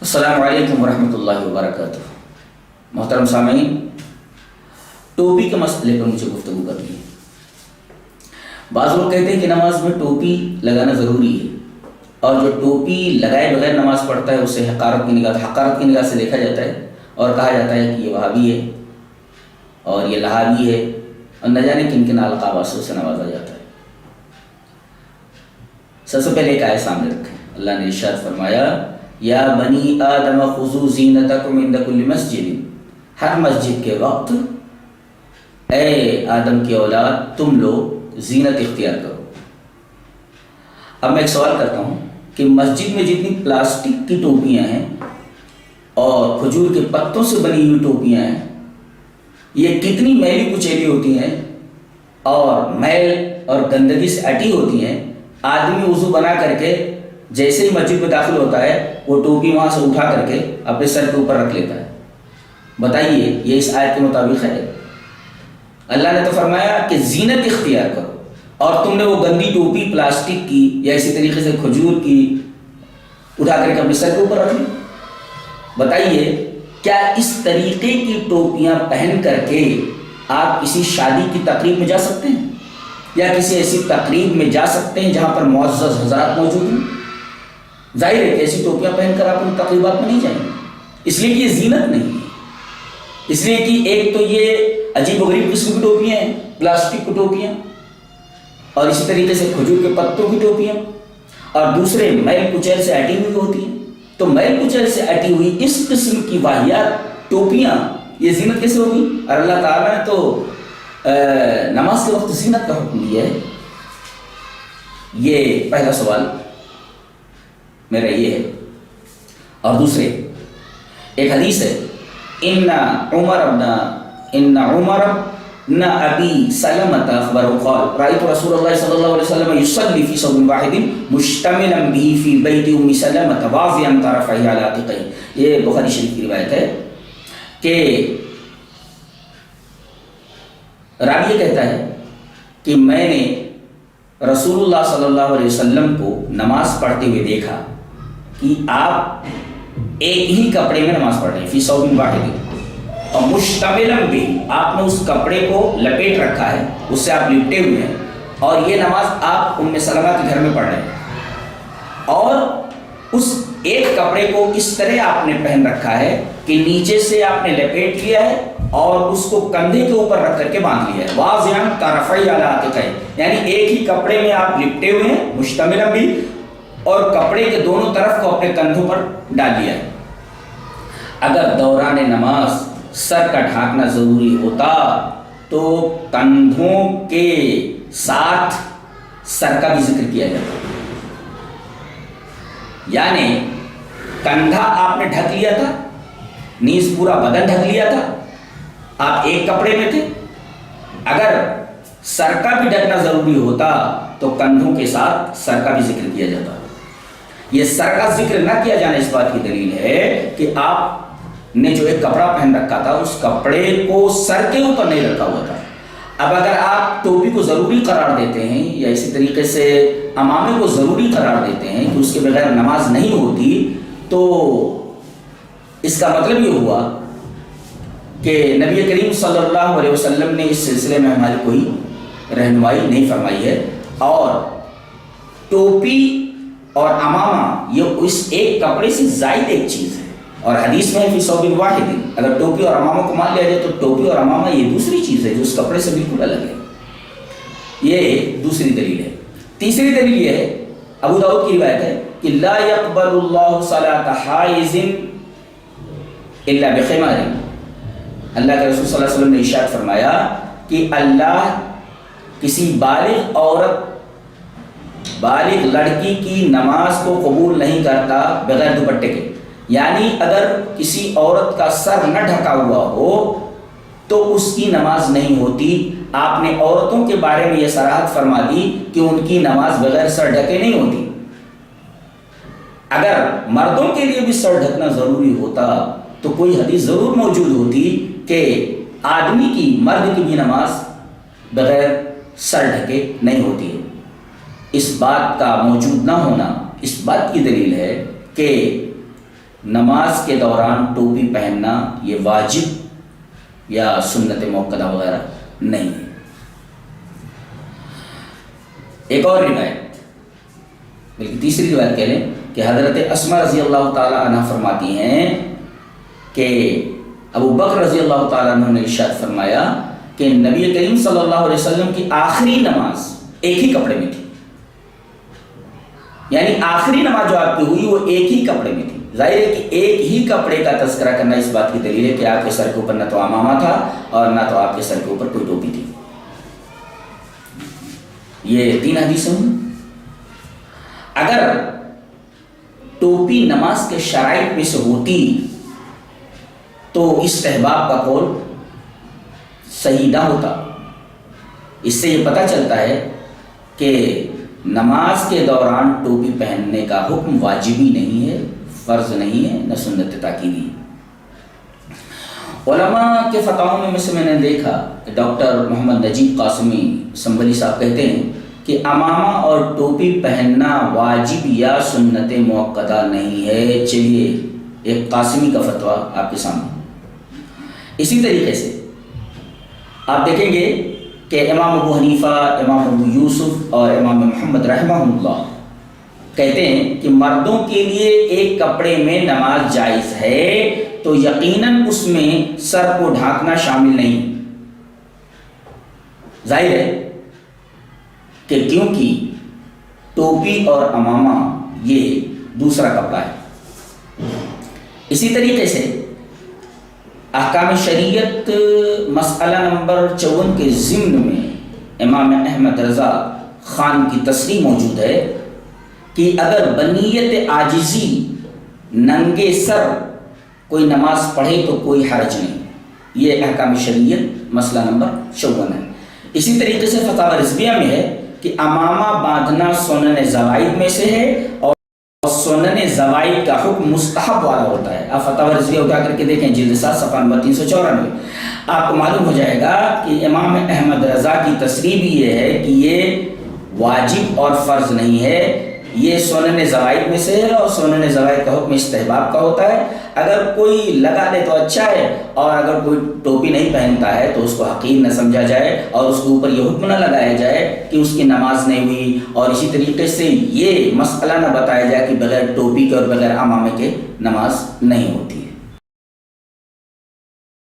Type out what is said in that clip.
السلام علیکم ورحمۃ اللہ وبرکاتہ۔ محترم سامعین، ٹوپی کے مسئلے پر مجھے گفتگو کرنی ہے۔ بعض لوگ کہتے ہیں کہ نماز میں ٹوپی لگانا ضروری ہے، اور جو ٹوپی لگائے بغیر نماز پڑھتا ہے اسے حقارت کی نگاہ سے دیکھا جاتا ہے اور کہا جاتا ہے کہ یہ وہابی ہے اور یہ لہابی ہے، اور نہ جانے کن کن القاب سے نوازا جاتا ہے۔ سب سے پہلے ایک آیت سامنے رکھیں۔ اللہ نے ارشاد فرمایا، یا بنی آدم خذوا زینتکم عند کل مسجد، ہر مسجد کے وقت اے آدم کی اولاد تم لوگ زینت اختیار کرو۔ اب میں ایک سوال کرتا ہوں کہ مسجد میں جتنی پلاسٹک کی ٹوپیاں ہیں اور کھجور کے پتوں سے بنی ہوئی ٹوپیاں ہیں، یہ کتنی میلی کچیلی ہوتی ہیں اور میل اور گندگی سے اٹی ہوتی ہیں۔ آدمی وضو بنا کر کے جیسے ہی مسجد میں داخل ہوتا ہے وہ ٹوپی وہاں سے اٹھا کر کے اپنے سر کے اوپر رکھ لیتا ہے۔ بتائیے یہ اس آیت کے مطابق ہے؟ اللہ نے تو فرمایا کہ زینت اختیار کرو، اور تم نے وہ گندی ٹوپی پلاسٹک کی یا اسی طریقے سے کھجور کی اٹھا کر کے اپنے سر کے اوپر رکھ لی۔ بتائیے کیا اس طریقے کی ٹوپیاں پہن کر کے آپ کسی شادی کی تقریب میں جا سکتے ہیں، یا کسی ایسی تقریب میں جا سکتے ہیں جہاں پر معزز حضرات موجود ہیں؟ ظاہر ہے کہ ایسی ٹوپیاں پہن کر آپ ان تقریبات میں نہیں جائیں گے، اس لیے کہ یہ زینت نہیں ہے۔ اس لیے کہ ایک تو یہ عجیب و غریب قسم کی ٹوپیاں ہیں، پلاسٹک کی ٹوپیاں، اور اسی طریقے سے کھجور کے پتوں کی ٹوپیاں، اور دوسرے میل کچیل سے اٹی ہوئی ہوتی ہیں۔ تو میل کچیل سے اٹی ہوئی اس قسم کی واہیات ٹوپیاں یہ زینت کیسے ہوگی؟ اور اللہ تعالیٰ نے تو نماز کے وقت زینت کا حکم دیا ہے۔ یہ پہلا سوال میرا یہ ہے۔ اور دوسرے ایک حدیث ہے، ان عمر ابن ابی سلمۃ اخبرہ قال رأيت رسول اللہ صلی اللہ علیہ وسلم يصلي في ثوب واحد مشتملا به في بيت ام سلمۃ واضعا طرفيه على عاتقيه۔ یہ بخاری شریف کی روایت ہے کہ راوی کہتا ہے کہ میں نے رسول اللہ صلی اللہ علیہ وسلم کو نماز پڑھتے ہوئے دیکھا کہ آپ ایک ہی کپڑے میں نماز پڑھ رہے ہیں، فی ثوب واحد، اور مشتملا بھی آپ نے اس کپڑے کو لپیٹ رکھا ہے، اس سے آپ لپٹے ہوئے ہیں، اور یہ نماز آپ ام سلمہ کے گھر میں پڑھ رہے ہیں، اور اس ایک کپڑے کو اس طرح آپ نے پہن رکھا ہے کہ نیچے سے آپ نے لپیٹ لیا ہے اور اس کو کندھے کے اوپر رکھ کر کے باندھ لیا ہے، واضعا طرفی علی عاتقیہ، یعنی ایک ہی کپڑے میں آپ لپٹے ہوئے ہیں مشتملا بھی، اور کپڑے کے دونوں طرف کو اپنے کندھوں پر ڈال لیا ہے۔ اگر دوران نماز سر کا ڈھانکنا ضروری ہوتا تو کندھوں کے ساتھ سر کا بھی ذکر کیا جاتا، یعنی کندھا آپ نے ڈھک لیا تھا، نیز پورا بدن ڈھک لیا تھا، آپ ایک کپڑے میں تھے۔ اگر سر کا بھی ڈھکنا ضروری ہوتا تو کندھوں کے ساتھ سر کا بھی ذکر کیا جاتا۔ یہ سر کا ذکر نہ کیا جانا اس بات کی دلیل ہے کہ آپ نے جو ایک کپڑا پہن رکھا تھا اس کپڑے کو سر کے اوپر نہیں رکھا ہوا تھا۔ اب اگر آپ ٹوپی کو ضروری قرار دیتے ہیں یا اسی طریقے سے عمامے کو ضروری قرار دیتے ہیں کہ اس کے بغیر نماز نہیں ہوتی، تو اس کا مطلب یہ ہوا کہ نبی کریم صلی اللہ علیہ وسلم نے اس سلسلے میں ہماری کوئی رہنمائی نہیں فرمائی ہے، اور ٹوپی اور عمامہ یہ اس ایک کپڑے سے زائد ایک چیز ہے، اور حدیث میں فی ثوب واحد، اگر ٹوپی اور عمامہ کو مان لیا جائے تو ٹوپی اور عمامہ یہ دوسری چیز ہے جو اس کپڑے سے بالکل الگ ہے۔ یہ دوسری دلیل ہے۔ تیسری دلیل یہ ہے، ابو داؤد کی روایت ہے کہ لا يقبل اللہ صلاۃ حائض الا بخمار۔ اللہ کے رسول صلی اللہ علیہ وسلم نے ارشاد فرمایا کہ اللہ کسی بالغ عورت، بالغ لڑکی کی نماز کو قبول نہیں کرتا بغیر دوپٹے کے، یعنی اگر کسی عورت کا سر نہ ڈھکا ہوا ہو تو اس کی نماز نہیں ہوتی۔ آپ نے عورتوں کے بارے میں یہ صراحت فرما دی کہ ان کی نماز بغیر سر ڈھکے نہیں ہوتی۔ اگر مردوں کے لیے بھی سر ڈھکنا ضروری ہوتا تو کوئی حدیث ضرور موجود ہوتی کہ آدمی کی، مرد کی بھی نماز بغیر سر ڈھکے نہیں ہوتی ہے۔ اس بات کا موجود نہ ہونا اس بات کی دلیل ہے کہ نماز کے دوران ٹوپی پہننا یہ واجب یا سنت موقدہ وغیرہ نہیں ہے۔ ایک اور روایت، بلکہ تیسری روایت کہہ لیں کہ حضرت اسماء رضی اللہ تعالیٰ عنہ فرماتی ہیں کہ ابو بکر رضی اللہ تعالیٰ عنہ نے ارشاد فرمایا کہ نبی کریم صلی اللہ علیہ وسلم کی آخری نماز ایک ہی کپڑے میں تھی، یعنی آخری نماز جو آپ کی ہوئی وہ ایک ہی کپڑے میں تھی۔ ظاہر ہے کہ ایک ہی کپڑے کا تذکرہ کرنا اس بات کی دلیل ہے کہ آپ کے سر کے اوپر نہ تو عمامہ تھا اور نہ تو آپ کے سر کے اوپر کوئی ٹوپی تھی۔ یہ 3 حدیثیں ہیں۔ اگر ٹوپی نماز کے شرائط میں سے ہوتی تو استحباب کا قول صحیح نہ ہوتا۔ اس سے یہ پتہ چلتا ہے کہ نماز کے دوران ٹوپی پہننے کا حکم واجبی نہیں ہے، فرض نہیں ہے، نہ سنت تاکیدی۔ علماء کے فتاووں میں نے دیکھا کہ ڈاکٹر محمد نجیب قاسمی سنبھلی صاحب کہتے ہیں کہ عمامہ اور ٹوپی پہننا واجب یا سنت موقدہ نہیں ہے۔ چلیے ایک قاسمی کا فتویٰ آپ کے سامنے۔ اسی طریقے سے آپ دیکھیں گے کہ امام ابو حنیفہ، امام ابو یوسف اور امام محمد رحمہ اللہ کہتے ہیں کہ مردوں کے لیے ایک کپڑے میں نماز جائز ہے تو یقیناً اس میں سر کو ڈھانکنا شامل نہیں۔ ظاہر ہے کہ کیونکہ ٹوپی اور عمامہ یہ دوسرا کپڑا ہے۔ اسی طریقے سے احکام شریعت مسئلہ نمبر 54 کے ضمن میں امام احمد رضا خان کی تصریح موجود ہے کہ اگر بنیت عاجزی ننگے سر کوئی نماز پڑھے تو کوئی حرج نہیں۔ یہ احکام شریعت مسئلہ نمبر 54 ہے۔ اسی طریقے سے فتاوی رضویہ میں ہے کہ عمامہ باندھنا سنن زوائد میں سے ہے اور سنن زوائد کا حکم مستحب والا ہوتا ہے۔ آپ فتاوی رضویہ اٹھا کر کے دیکھیں جلد 7 صفحہ نمبر 394، آپ کو معلوم ہو جائے گا کہ امام احمد رضا کی تصریح بھی یہ ہے کہ یہ واجب اور فرض نہیں ہے، یہ سنن زوائد میں سے ہے اور سنن زوائد کا حکم استحباب کا ہوتا ہے۔ اگر کوئی لگا دے تو اچھا ہے، اور اگر کوئی ٹوپی نہیں پہنتا ہے تو اس کو حقیر نہ سمجھا جائے اور اس کے اوپر یہ حکم نہ لگایا جائے کہ اس کی نماز نہیں ہوئی، اور اسی طریقے سے یہ مسئلہ نہ بتایا جائے کہ بغیر ٹوپی کے اور بغیر عمامے کے نماز نہیں ہوتی۔